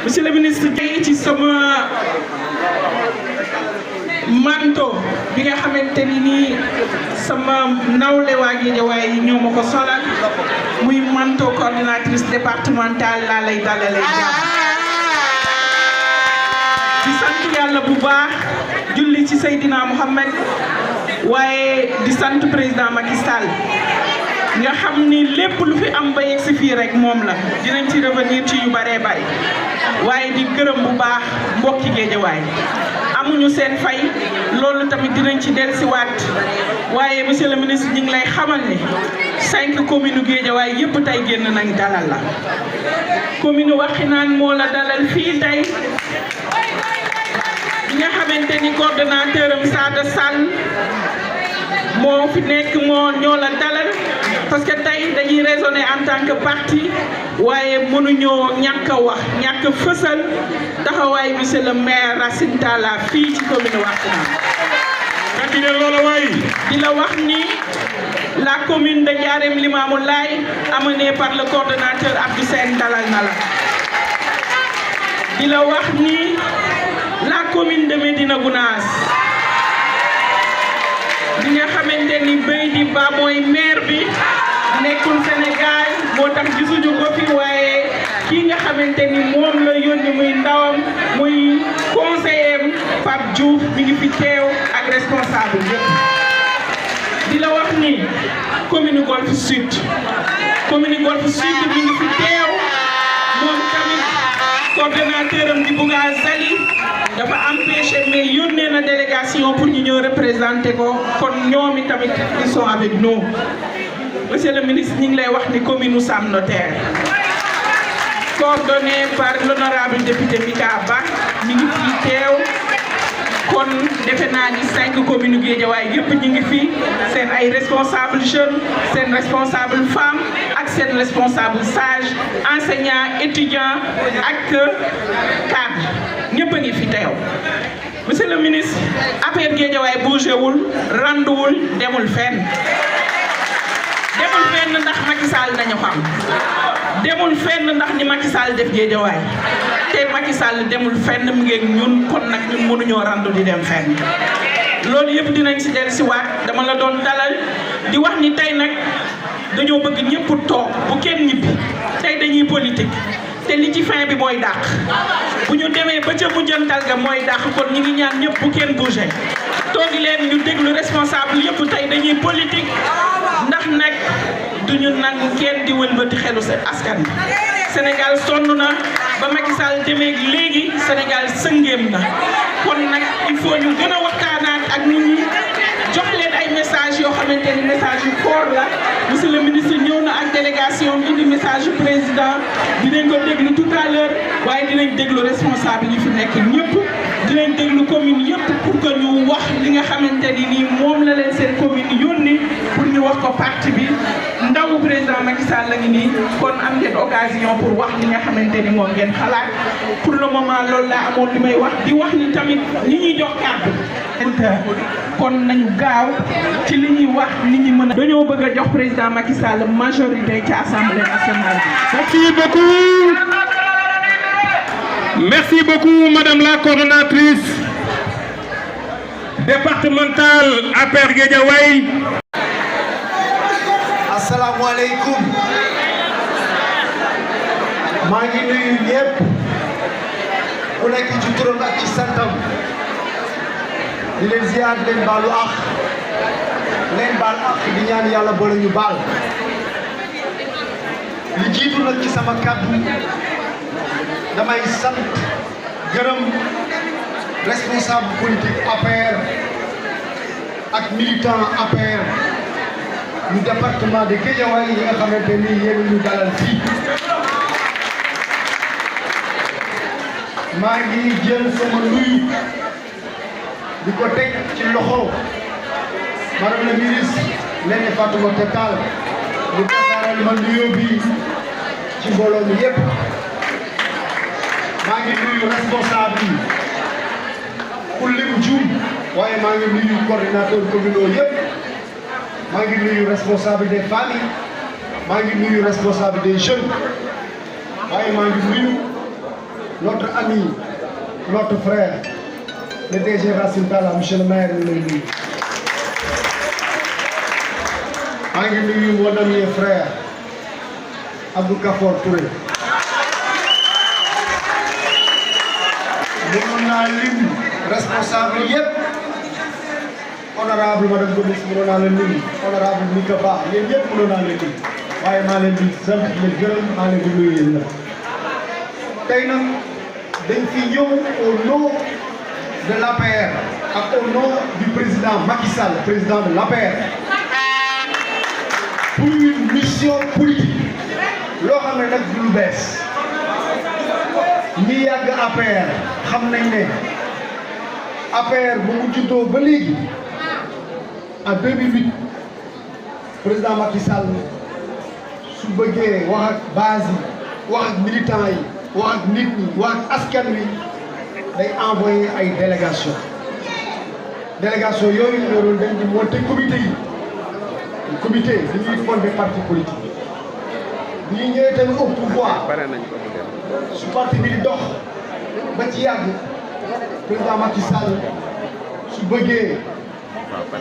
monsieur le ministre tey ci sama manto bi nga xamante ni sama nawle waa Guédiawaye yi ñoo ma ko solal muy manto coordinatrice départementale laa lay dalalee jàmm di sant yàlla bu baax julli ci Seydina Mohamed waaye di sant président Macky Sall nga xam ni lépp lu fi am ba yegg si fii rek moom la dinañ ci revenir ci yu baree bari waaye di gërëm bu baax mbokki Guédiawaye amuñu seen fay loolu tamit dinañ ci dellusiwaat waaye monsieur le ministre ñu ngi lay xamal ni 5 communes Guédiawaye yëpp tey génn nañ dalal la commune Wakhinane moo la dalal fii tey nga xamante ni coordonnateur am Sada Sall moo fi nekk ñoo la dalal parce que tey dañuy raisonner en tant que parti waaye mënuñoo ñàkk a wax ñàkk a fësal taxawaay monsieur le maire Racine Talla fii ci commune Wakhinane. di la wax ni la commune de Ndiarème Limamoulaye amenée par le coordonnateur Abdou Sène dalal na la. di la wax ni la commune de Médina Gounass bi nga xamante ni Beydi Ba mooy maire bi nekkul Sénégal moo tax gisuñu ko fi waaye kii nga xamante ni moom la yónni muy ndawam muy conseiller Pape Diouf mi ngi fi teew ak responsable yëpp. di la wax ni commune Golf Sud mi ngi fi teew moom tamit coordonnateur am di Bouga Zali dafa empêché mais yónnee na délégation pour ñu ñëw représenter ko kon ñoomi tamit ils sont avec nous. monsieur le ministre ñu ngi lay wax ni commune Sam Notaire coordonnée par l'honorable député Mika Ba mi ngi fii teew kon defe naa ni 5 communes Guédiawaye yëpp ñu ngi fi seen ay responsable jeunes seen responsable femme ak seen responsable sage enseignant étudiant ak cadre ñëpp a ngi fi teew. monsieur le ministre affaire Guédiawaye bougé wul randuwul demul fenn ndax Macky Sall nañu xam demul fenn ndax ni Macky Sall def Guédiawaye te Macky Sall demul fenn mu ngi ñun kon nag ñun mënuñoo randu di dem fenn loolu yëpp dinañ si dellusiwaat dama la doon dalal di wax ni tey nag dañoo bëgg ñëpp toog bu kenn ñibbi tey dañuy politique te li ci fin bi mooy dàq bu ñu demee ba ca mujjantal ga mooy dàq kon ñi ngi ñaan ñëpp bu kenn bougé toogi leen ñu déglu responsable yëpp tey dañuy politique ndax nag duñu nangu kenn di wëlbati xelu askan bi Sénégal sonn na ba Macky Sall demee léegi Sénégal sëngéem na kon nag il faut ñu gën a waxtaanaat ak nit ñi jox leen ay message yoo xamante ni message yu fort la monsieur le ministre ñëw na ak délégation indi message yu président dinañ ko déglu tout à l'heure waaye dinañ déglu responsable yi fi nekk ñëpp dinañ déglu commune yëpp pour que ñu wax li nga xamante ni nii moom la leen seen commune yónni pour ñu wax ko parti bi ndawu président Macky Sall la ngi nii kon am ngeen occasion pour wax li nga xamante ni moom ngeen xalaat pour le moment loolu laa amoon li may wax di wax ni tamit ñi ñuy jox kàddu kon nañu gaaw ci li ñuy wax nit ñi mën a dañoo bëgg a jox président Macky Sall majorité ci assemblée nationale bi. Merci beaucoup madame la coordonnatrice départementale APR Guédiawaye. Assalamu alaikum. maa ngi nuyu ñëpp ku nekk ci turam ak ci santam di leen ziar di leen baalu ak di ñaan yàlla boole ñu baal li jiitu nag ci sama kàddu damay sant gërëm responsable politique APR ak militant APR du département de Guédiawaye yi nga xamante ni yéen ñu dalal fii maa ngi jël sama nuyu di ko teg ci loxo madame la ministre Néné Fatoumata Tall mu tasaaral ma nuyoo bi ci mbooloo mi yépp maa ngi nuyu responsable yi ku lim juum waaye maa ngi nuyu coordinateur communaux yépp maa ngi nuyu responsable des familles maa ngi nuyu responsable des jeunes waaye maa ngi nuyu notre ami, notre frère, le DG Racine Talla, monsieur le maire, nous lay nuyu. maa ngi nuyu mon ami et frère Abdou Kafor Touré. mënoon naa lim responsable yëpp honorable madame Gomis mënoon naa leen lim honorable Mika Ba yéen ñëpp mënoon naa leen lim waaye maa leen di sant di leen gërëm maa leen di nuyu yéen la. tey nag dañ fi ñëw au nom de l'APR ak au nom du président Macky Sall président de l'APR pour une mission politique loo xam ne nag du lu bees. ñi yàgg APR xam nañ ne APR bu mu juddoo ba léegi en 2008 président Macky Sall su bëggee wax ak base yi wax ak militants yi wax ak nit ñi wax ak askan wi day envoyé ay délégation yooyu ñoo doon dem di monter comité yi comité bi ñuy fonder parti politique bi ñu ñëwee tamit au pouvoir su parti bi di dox ba ci yàgg président Macky Sall su bëggee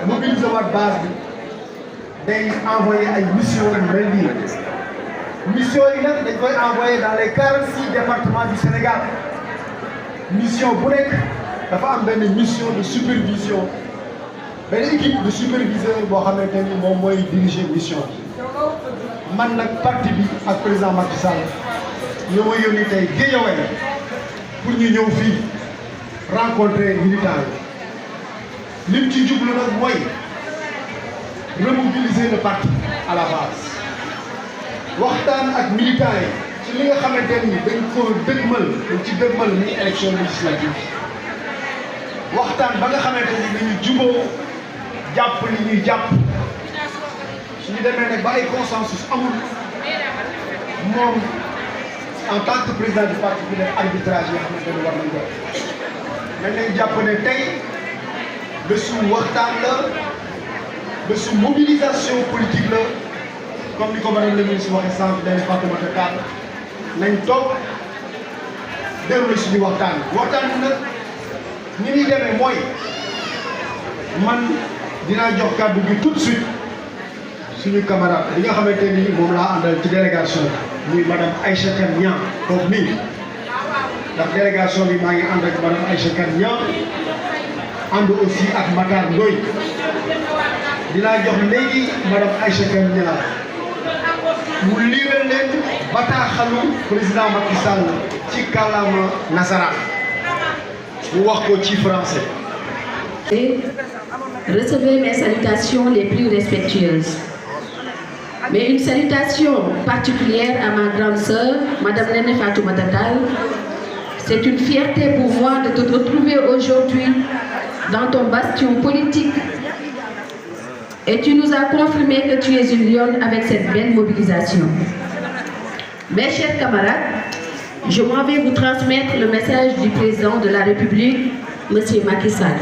mobiliser waat base bi day envoyé ay mission yu mel nii mission yi nag dañ koy envoyé dans les 46 départements du Sénégal mission bu nekk dafa am benn mission de supervision benn équipe de superviseur boo xamante ni moom mooy diriger mission bi man nag parti bi ak président Macky Sall ñoo ma yónni tey Guédiawaye pour ñu ñëw fii rencontrer militants yi lim ci jublu nag mooy remobiliser le parti à la base waxtaan ak militants yi ci li nga xamante ni dañ ko dëgmal ci dëgmal ni élection législative waxtaan ba nga xamante ni dañu juboo jàpp li ñuy jàpp suñu demee nag ba ay consensus amul moom en tant que président du parti bi def arbitrage yoo xamante ne war nañ ko nañ leen jàpp ne tey bésu waxtaan la bésu mobilisation politique la comme ni ko madame le ministre waxee sànq day Fatoumata Tall nañ toog déroulé suñu waxtaan bi nag ni ñuy demee mooy man dinaa jox kàddu gi tout de suite suñu camarade bi nga xamante ni moom laa àndal ci délégation muy madame Aïcha Kane Niang donc nii ndax délégation bi maa ngi ànd ak madame Aïcha Kane Niang ànd aussi ak Matar Ndoye dinaa jox léegi madame Aïcha Kane Niang mu liiral leen bataaxalu président Macky Sall ci kàllaama nasaraan mu wax ko ci français. Recevez mes salutations les plus respectueuses. Mais une salutation particulière à ma grande sœur, Madame Néné Fatoumata Tall. C'est une fierté pour moi de te retrouver aujourd'hui dans ton bastion politique. Et tu nous as confirmé que tu es une lionne avec cette belle mobilisation. Mes chers camarades, je m'en vais vous transmettre le message du président de la République, M. Macky Sall.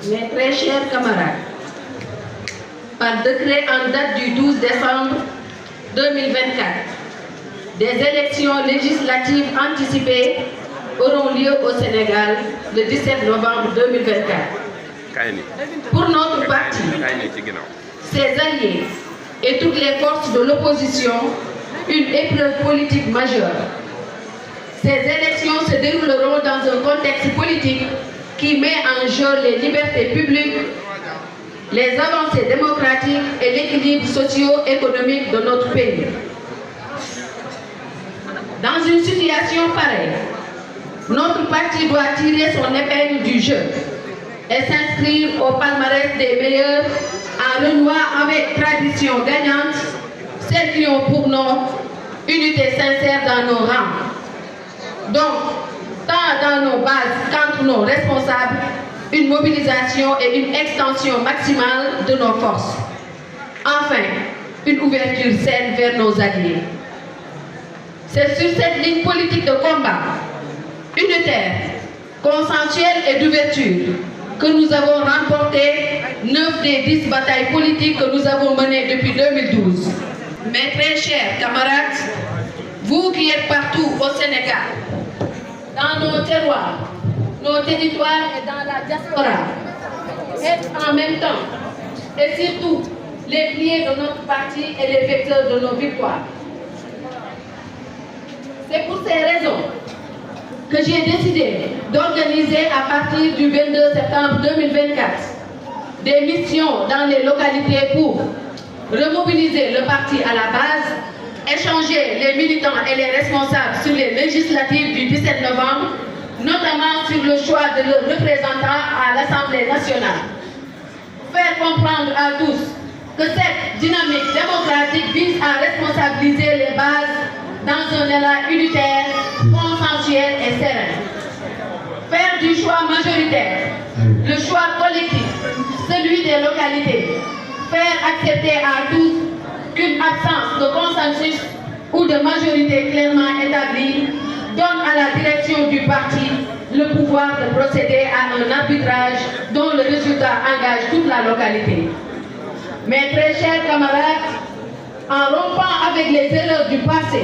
Mes très chers camarades, par décret en date du 12 décembre 2024, des élections législatives anticipées auront lieu au Sénégal le 17 novembre 2024. Pour notre parti, ses alliés et toutes les forces de l'opposition, une épreuve politique majeure. Ces élections se dérouleront dans un contexte politique qui met en jeu les libertés publiques, les avancées démocratiques et l'équilibre socio-économique de notre pays. Dans une situation pareille, notre parti doit tirer son épingle du jeu et s'inscrire au palmarès des meilleurs en renouant avec tradition gagnante, celles qui ont pour nom unité sincère dans nos rangs. Donc, tant dans nos bases qu'entre nos responsables, une mobilisation et une extension maximale de nos forces. Enfin, une ouverture saine vers nos alliés. C'est sur cette ligne politique de combat, unitaire, consensuelle et d'ouverture, que nous avons remporté 9 des 10 batailles politiques que nous avons menées depuis 2012. Mes très chers camarades, vous qui êtes partout au Sénégal, dans nos terroirs, nos territoires et dans la diaspora, êtes en même temps et surtout les piliers de notre parti et les vecteurs de nos victoires. C'est pour ces raisons que j'ai décidé d'organiser à partir du 22 septembre 2024 des missions dans les localités pour remobiliser le parti à la base, échanger les militants et les responsables sur les législatives du 17 novembre, notamment sur le choix de leurs représentants à l'Assemblée nationale. Faire comprendre à tous que cette dynamique démocratique vise à responsabiliser les bases dans un élan unitaire, consensuel et serein. Faire du choix majoritaire, le choix collectif, celui des localités. Faire accepter à tous qu'une absence de consensus ou de majorité clairement établie donne à la direction du parti le pouvoir de procéder à un arbitrage dont le résultat engage toute la localité. Mes très chers camarades, en rompant avec les erreurs du passé,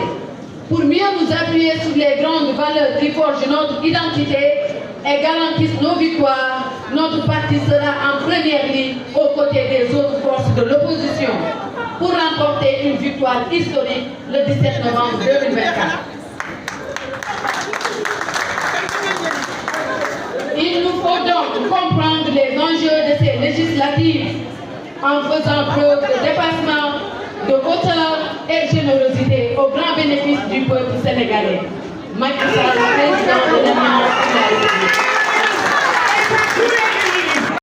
pour mieux nous appuyer sur les grandes valeurs qui forgent notre identité et garantissent nos victoires, notre parti sera en première ligne aux côtés des autres forces de l'opposition pour remporter une victoire historique le 17 novembre 2024. Il nous faut donc comprendre les enjeux de ces législatives en faisant preuve de dépassement, de hauteur et de générosité au grand bénéfice du peuple sénégalais. Macky Sall, président de l'Union.